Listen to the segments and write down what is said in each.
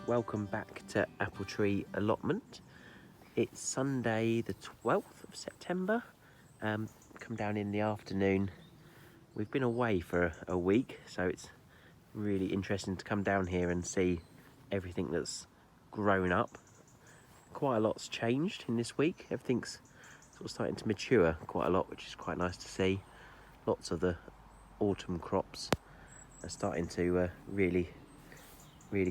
welcome back to Apple Tree Allotment. It's Sunday the 12th of September. Come down in the afternoon. We've been away for a week, so it's really interesting to come down here and see everything that's grown up. Quite a lot's changed in this week. Everything's sort of starting to mature quite a lot, which is quite nice to see. Lots of the autumn crops are starting to really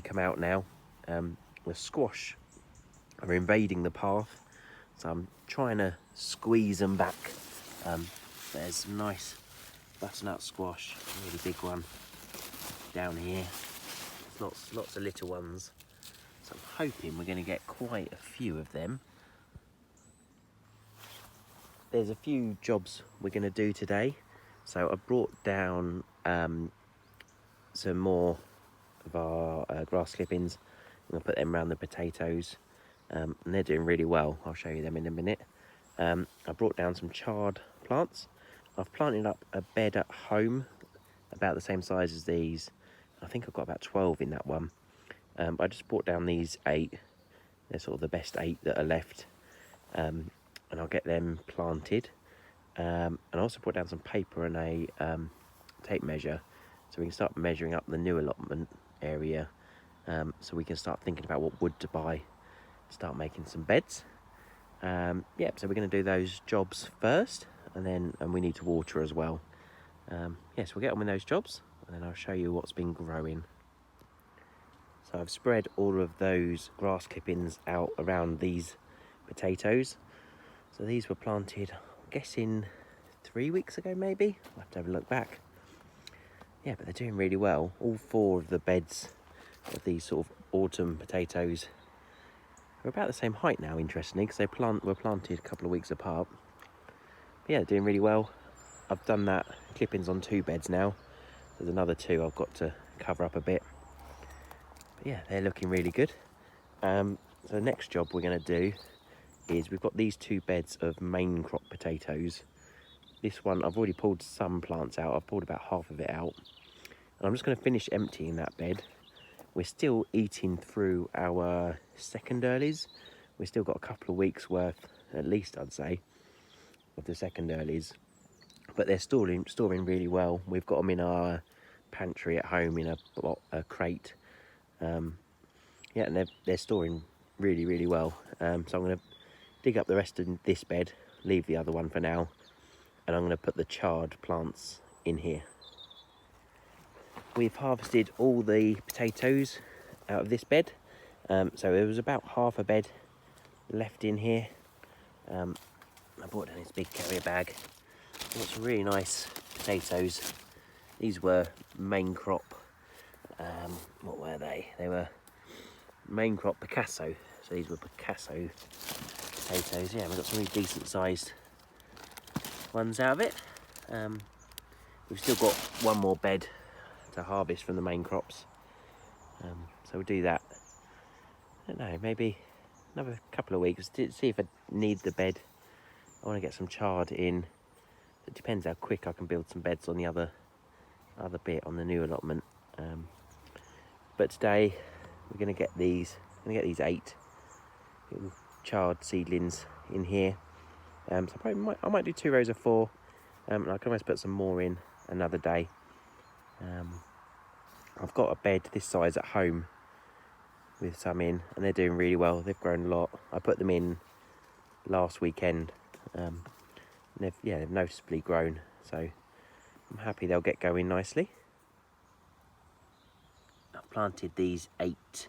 come out now. The squash are invading the path, so I'm trying to squeeze them back. There's some nice butternut squash, really big one down here. Lots of little ones, so I'm hoping we're going to get quite a few of them. There's a few jobs we're going to do today, so I brought down some more of our grass clippings. I'm going to put them around the potatoes, and they're doing really well. I'll show you them in a minute. I brought down some chard plants. I've planted up a bed at home about the same size as these. I think I've got about 12 in that one. I just brought down these 8. They're sort of the best 8 that are left, and I'll get them planted. And I also brought down some paper and a tape measure, so we can start measuring up the new allotment area, so we can start thinking about what wood to buy, start making some beds. So we're going to do those jobs first, and we need to water as well. So we'll get on with those jobs, and then I'll show you what's been growing. So I've spread all of those grass clippings out around these potatoes. So these were planted, I'm guessing 3 weeks ago maybe. I'll have to have a look back. Yeah, but they're doing really well. All 4 of the beds of these sort of autumn potatoes are about the same height now, interestingly, because they were planted a couple of weeks apart. But yeah, doing really well. I've done that clippings on 2 beds now. There's another 2 I've got to cover up a bit. But yeah, they're looking really good. So the next job we're going to do is we've got these 2 beds of main crop potatoes. This one, I've already pulled some plants out. I've pulled about half of it out. And I'm just going to finish emptying that bed. We're still eating through our second earlies. We've still got a couple of weeks worth, at least I'd say, of the second earlies. But they're storing really well. We've got them in our pantry at home in a crate. And they're storing really well. So I'm going to dig up the rest of this bed, leave the other one for now, and I'm going to put the chard plants in here. We've harvested all the potatoes out of this bed, so there was about half a bed left in here. I brought down this big carrier bag. I've got some really nice potatoes. These were main crop. What were they? They were main crop Picasso. So these were Picasso potatoes. Yeah, we've got some really decent sized ones out of it. We've still got one more bed to harvest from the main crops, so we'll do that. I don't know, maybe another couple of weeks to see if I need the bed. I want to get some chard in. It depends how quick I can build some beds on the other bit on the new allotment. But today we're going to get these 8 little chard seedlings in here. So I might do 2 rows of 4, and I can always put some more in another day. I've got a bed this size at home with some in, and they're doing really well. They've grown a lot. I put them in last weekend. They've noticeably grown, so I'm happy they'll get going nicely. I've planted these 8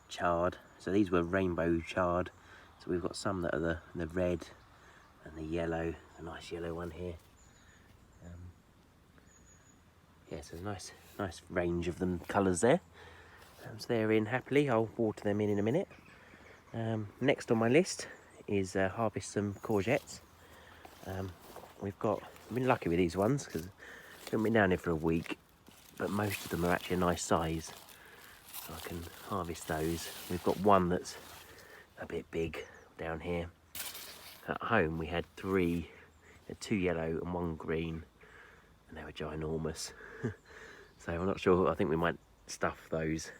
chard. So these were rainbow chard. So we've got some that are the red and the yellow, a nice yellow one here. So there's a nice range of them colours there. So they're in happily. I'll water them in a minute. Next on my list is harvest some courgettes. I've been lucky with these ones because I haven't been down here for a week, but most of them are actually a nice size, so I can harvest those. We've got one that's a bit big down here. At home we had 3, 2 yellow and 1 green, and they were ginormous. So I'm not sure, I think we might stuff those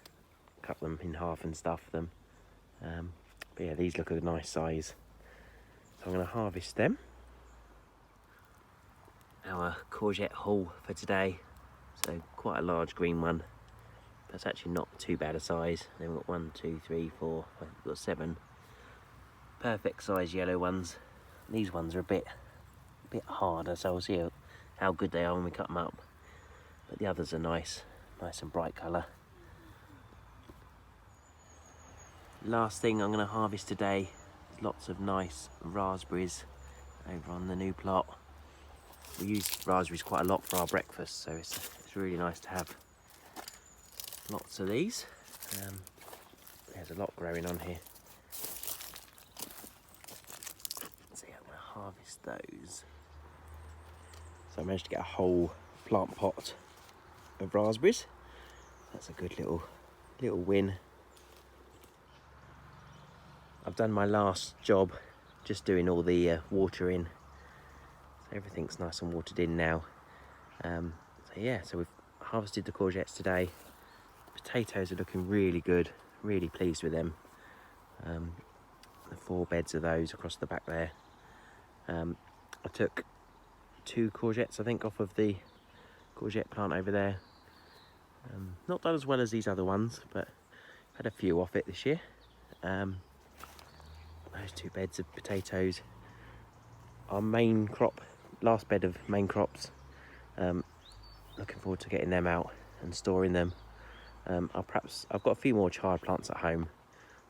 cut them in half and stuff them. But yeah, these look a nice size. So I'm going to harvest them. Our courgette haul for today. So quite a large green one. That's actually not too bad a size. Then we've got 1, 2, 3, 4, we've got 7 perfect size yellow ones. These ones are a bit harder, so we'll see how good they are when we cut them up. But the others are nice and bright colour. Last thing I'm going to harvest today is lots of nice raspberries over on the new plot. We use raspberries quite a lot for our breakfast, so it's really nice to have lots of these. There's a lot growing on here. So yeah, I'm going to harvest those. So I managed to get a whole plant pot of raspberries. That's a good little win. I've done my last job just doing all the watering. So everything's nice and watered in now. So yeah, so we've harvested the courgettes today. Potatoes are looking really good, really pleased with them. The 4 beds of those across the back there. I took 2 courgettes, I think, off of the courgette plant over there. Not done as well as these other ones, but had a few off it this year. Those 2 beds of potatoes. Our main crop, last bed of main crops. Looking forward to getting them out and storing them. I've got a few more chard plants at home,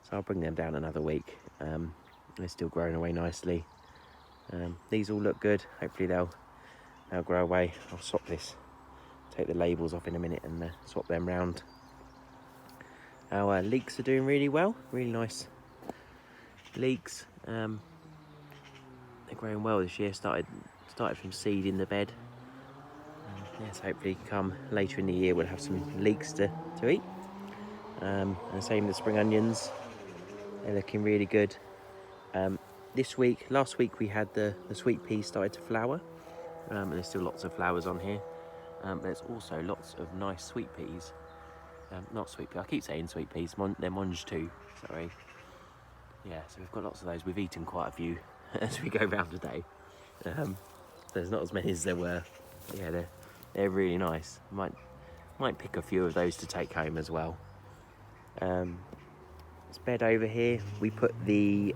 so I'll bring them down another week. They're still growing away nicely. These all look good. Hopefully they'll grow away. I'll swap this, take the labels off in a minute and swap them round. Our leeks are doing really well, really nice leeks. They're growing well this year. Started from seed in the bed. Yes, hopefully come later in the year we'll have some leeks to eat. And the same with the spring onions. They're looking really good. Last week we had the sweet peas started to flower. And there's still lots of flowers on here. There's also lots of nice sweet peas. Not sweet peas, I keep saying sweet peas, they're monge too, sorry. Yeah, so we've got lots of those. We've eaten quite a few as we go round today. There's not as many as there were. But yeah, they're really nice. Might pick a few of those to take home as well. This bed over here, we put the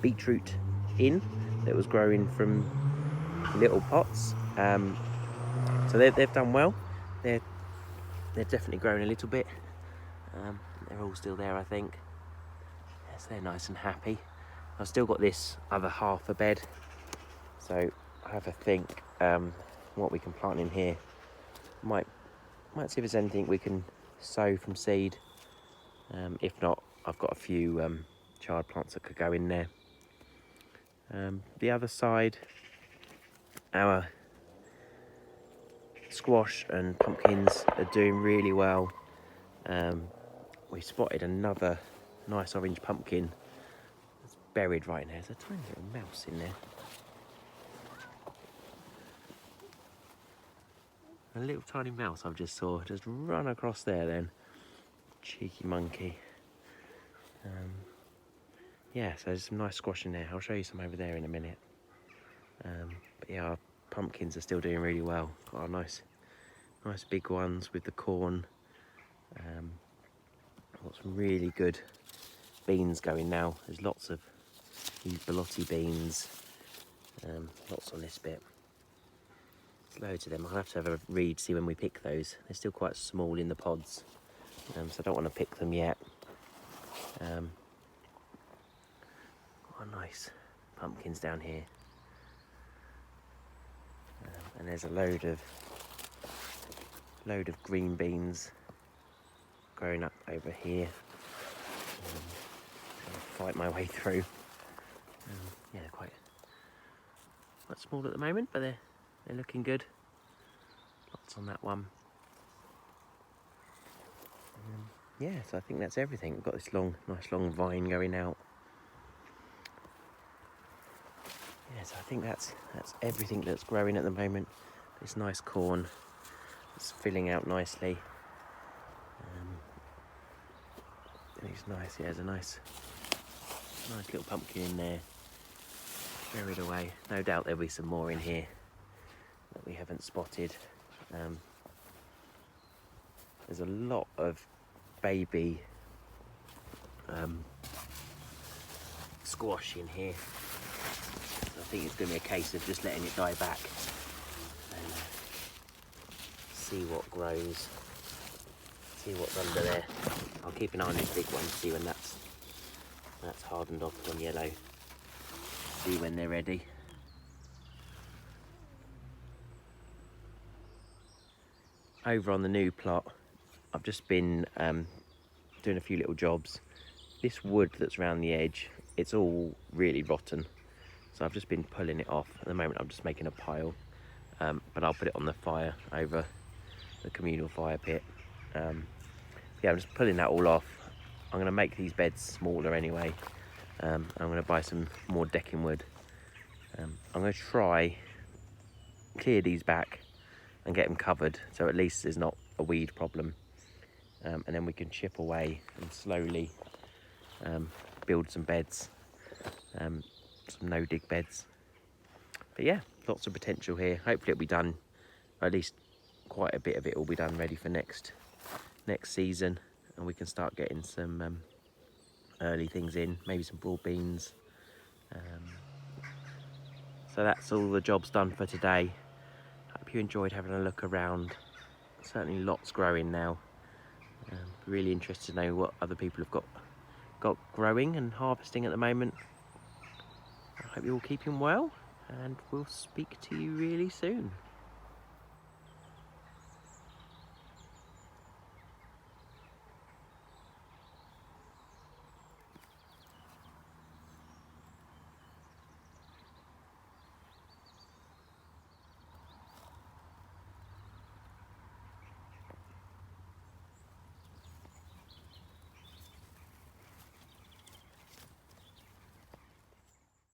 beetroot in that was growing from little pots. So they've done well. They're definitely growing a little bit. They're all still there, I think. Yes, they're nice and happy. I've still got this other half a bed, so I have a think what we can plant in here. Might see if there's anything we can sow from seed. If not, I've got a few chard plants that could go in there. The other side, our squash and pumpkins are doing really well. We spotted another nice orange pumpkin that's buried right in there. There's a tiny little mouse in there. A little tiny mouse I've just saw just run across there then. Cheeky monkey. Yeah, so there's some nice squash in there. I'll show you some over there in a minute. But yeah, our pumpkins are still doing really well. Got our nice big ones with the corn. Got some really good beans going now. There's lots of these Belotti beans. Lots on this bit. There's loads of them. I'll have to have a read, see when we pick those. They're still quite small in the pods, so I don't want to pick them yet. Got nice pumpkins down here. And there's a load of green beans growing up over here. I'll fight my way through. Yeah, they're quite small at the moment, but they're looking good. Lots on that one. Yeah, so I think that's everything. We've got this nice long vine going out. Yeah, so I think that's everything that's growing at the moment. This nice corn that's filling out nicely. It's nice, yeah, there's a nice little pumpkin in there, buried away. No doubt there'll be some more in here that we haven't spotted. There's a lot of baby squash in here. So I think it's going to be a case of just letting it die back and see what grows, see what's under there. I'll keep an eye on this big one to see when that's hardened off on yellow, see when they're ready. Over on the new plot, I've just been doing a few little jobs. This wood that's around the edge, it's all really rotten, so I've just been pulling it off. At the moment I'm just making a pile, but I'll put it on the fire over the communal fire pit. Yeah, I'm just pulling that all off. I'm going to make these beds smaller anyway. I'm going to buy some more decking wood. I'm going to try clear these back and get them covered, so at least there's not a weed problem. And then we can chip away and slowly build some beds, some no-dig beds. But yeah, lots of potential here. Hopefully it'll be done, or at least quite a bit of it will be done ready for next season, and we can start getting some early things in, maybe some broad beans. So that's all the jobs done for today. Hope you enjoyed having a look around. Certainly lots growing now. Really interested to know what other people have got growing and harvesting at the moment. I hope you're all keeping well, and we'll speak to you really soon.